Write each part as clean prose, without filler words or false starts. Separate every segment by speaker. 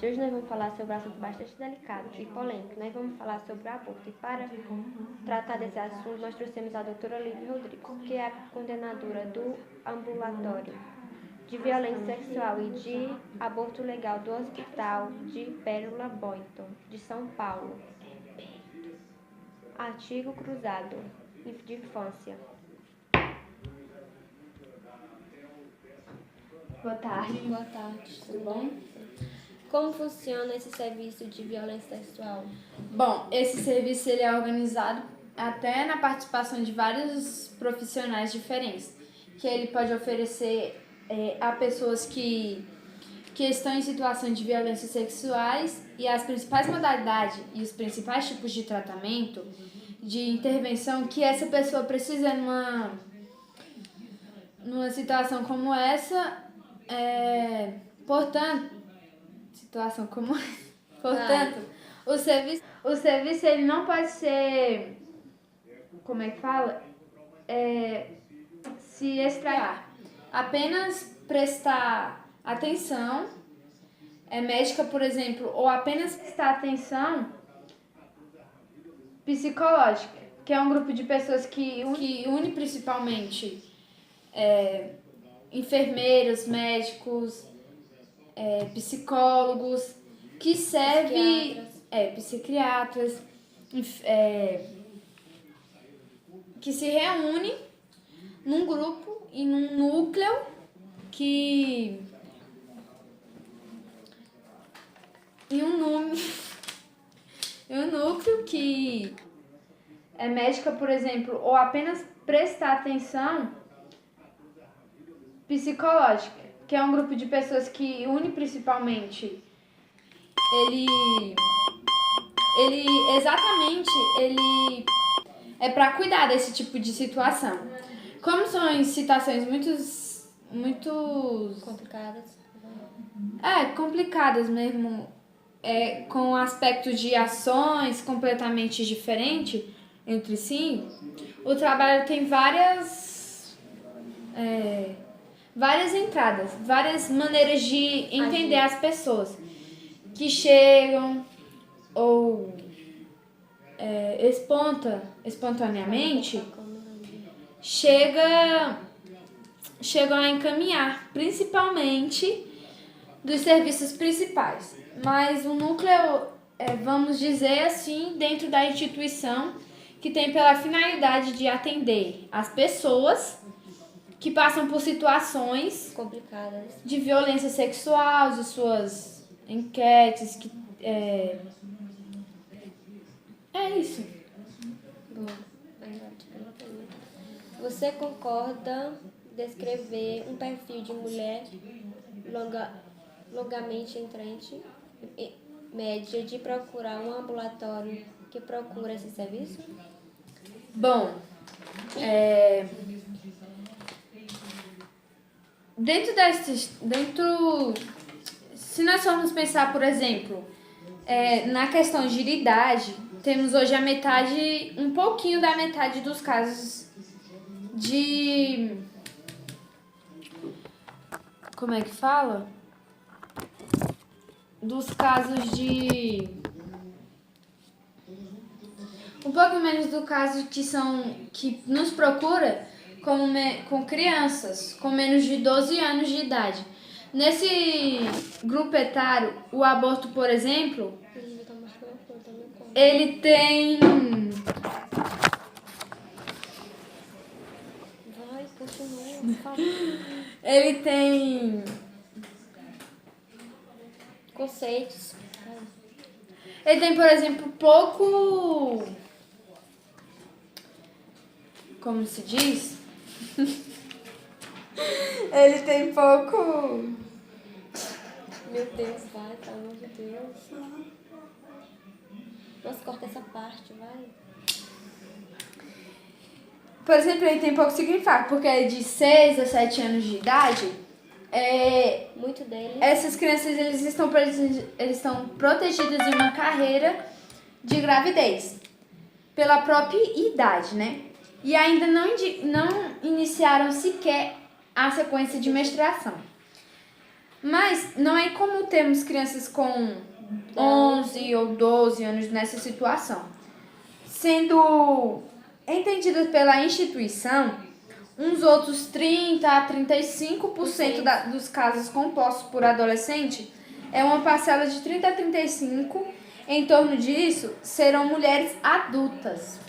Speaker 1: tarde. Hoje nós vamos falar sobre um assunto bastante delicado e polêmico. Nós vamos falar sobre o aborto. E para tratar desse assunto, nós trouxemos a doutora Lívia Rodrigues, que é a coordenadora do ambulatório de violência sexual e de aborto legal do Hospital de Pérola Boynton, de São Paulo. Artigo cruzado de infância.
Speaker 2: Boa tarde.
Speaker 1: Boa tarde, tudo bom? Como funciona esse serviço de violência sexual?
Speaker 2: Bom, esse serviço ele é organizado até na participação de vários profissionais diferentes, que ele pode oferecer a pessoas que estão em situação de violência sexuais, e as principais modalidades e os principais tipos de tratamento, de intervenção que essa pessoa precisa numa situação como essa. Portanto, o serviço ele não pode ser, como é que fala? Se extrair. Apenas prestar atenção médica, por exemplo, ou apenas prestar atenção psicológica, que é um grupo de pessoas que une principalmente enfermeiros, médicos, psicólogos, que serve psiquiatras, que se reúne num grupo e num núcleo que é médica, por exemplo, ou apenas prestar atenção psicológica, que é um grupo de pessoas que une principalmente ele é para cuidar desse tipo de situação. Como são em situações muito complicadas mesmo, com aspectos de ações completamente diferentes entre si, o trabalho tem várias entradas, várias maneiras de entender as pessoas que chegam ou espontaneamente chegam a encaminhar, principalmente dos serviços principais. Mas o núcleo, vamos dizer assim, dentro da instituição, que tem pela finalidade de atender as pessoas que passam por situações
Speaker 1: complicadas
Speaker 2: de violência sexual, de suas enquetes, isso.
Speaker 1: Você concorda descrever um perfil de mulher longamente entrante, média, de procurar um ambulatório que procura esse serviço?
Speaker 2: Bom, se nós formos pensar, por exemplo, na questão de idade, temos hoje um pouquinho da metade dos casos como é que fala? Dos casos de um pouco menos do caso que nos procura com crianças com menos de 12 anos de idade. Nesse grupo etário, o aborto, por exemplo, ele tem
Speaker 1: conceitos.
Speaker 2: Ele tem, por exemplo, pouco... Como se diz? Ele tem pouco...
Speaker 1: Meu Deus, vai, pelo amor de Deus. Nossa, corta essa parte, vai.
Speaker 2: Por exemplo, ele tem pouco significado, porque é de 6 a 7 anos de idade.
Speaker 1: Muito deles.
Speaker 2: Essas crianças eles estão protegidas em uma carreira de gravidez pela própria idade, né? E ainda não iniciaram sequer a sequência de menstruação. Mas não é comum termos crianças com 11 ou 12 anos nessa situação. Sendo entendidas pela instituição, uns outros 30 a 35% dos casos compostos por adolescente é uma parcela de 30 a 35%. Em torno disso, serão mulheres adultas.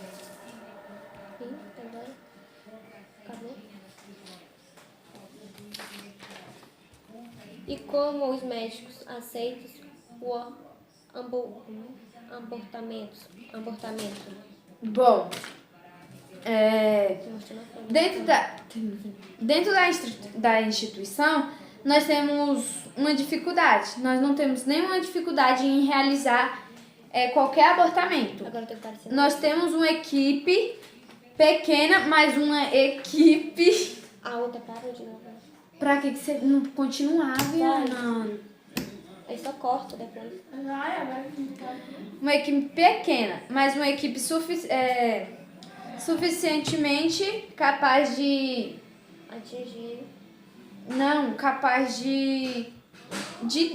Speaker 1: E como os médicos aceitam o abortamento?
Speaker 2: Bom, dentro da instituição, nós temos uma dificuldade. Nós não temos nenhuma dificuldade em realizar qualquer abortamento. Nós temos uma equipe pequena, mas uma equipe...
Speaker 1: A outra parou de novo.
Speaker 2: Pra que você não continuar, Viana?
Speaker 1: Aí só corta depois.
Speaker 2: Uma equipe pequena, mas uma equipe suficientemente capaz de...
Speaker 1: Atingir.
Speaker 2: Não, capaz de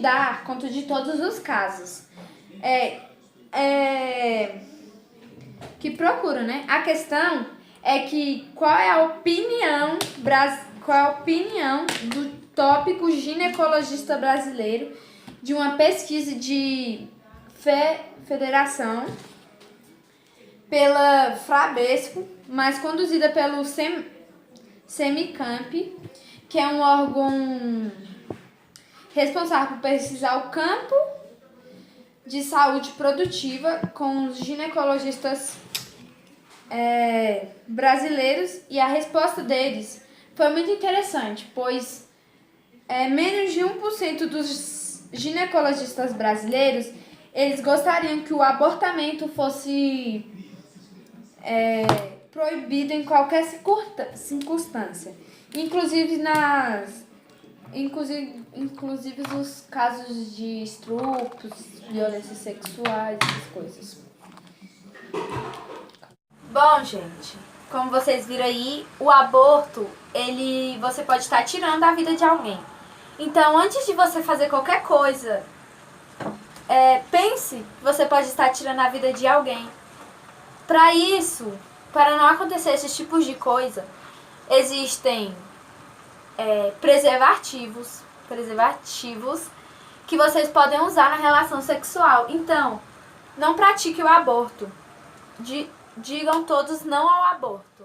Speaker 2: dar conta de todos os casos. Que procura, né? A questão é que qual é a opinião do tópico ginecologista brasileiro de uma pesquisa de federação pela Frabesco, mas conduzida pelo Semicamp, que é um órgão responsável por pesquisar o campo de saúde produtiva com os ginecologistas brasileiros, e a resposta deles foi muito interessante, pois menos de 1% dos ginecologistas brasileiros eles gostariam que o abortamento fosse proibido em qualquer circunstância, inclusive os casos de estupros, violências sexuais, essas coisas. Bom, gente, como vocês viram aí, o aborto, você pode estar tirando a vida de alguém. Então, antes de você fazer qualquer coisa, pense que você pode estar tirando a vida de alguém. Para não acontecer esses tipos de coisa, existem preservativos que vocês podem usar na relação sexual. Então, não pratique o aborto. Digam todos não ao aborto.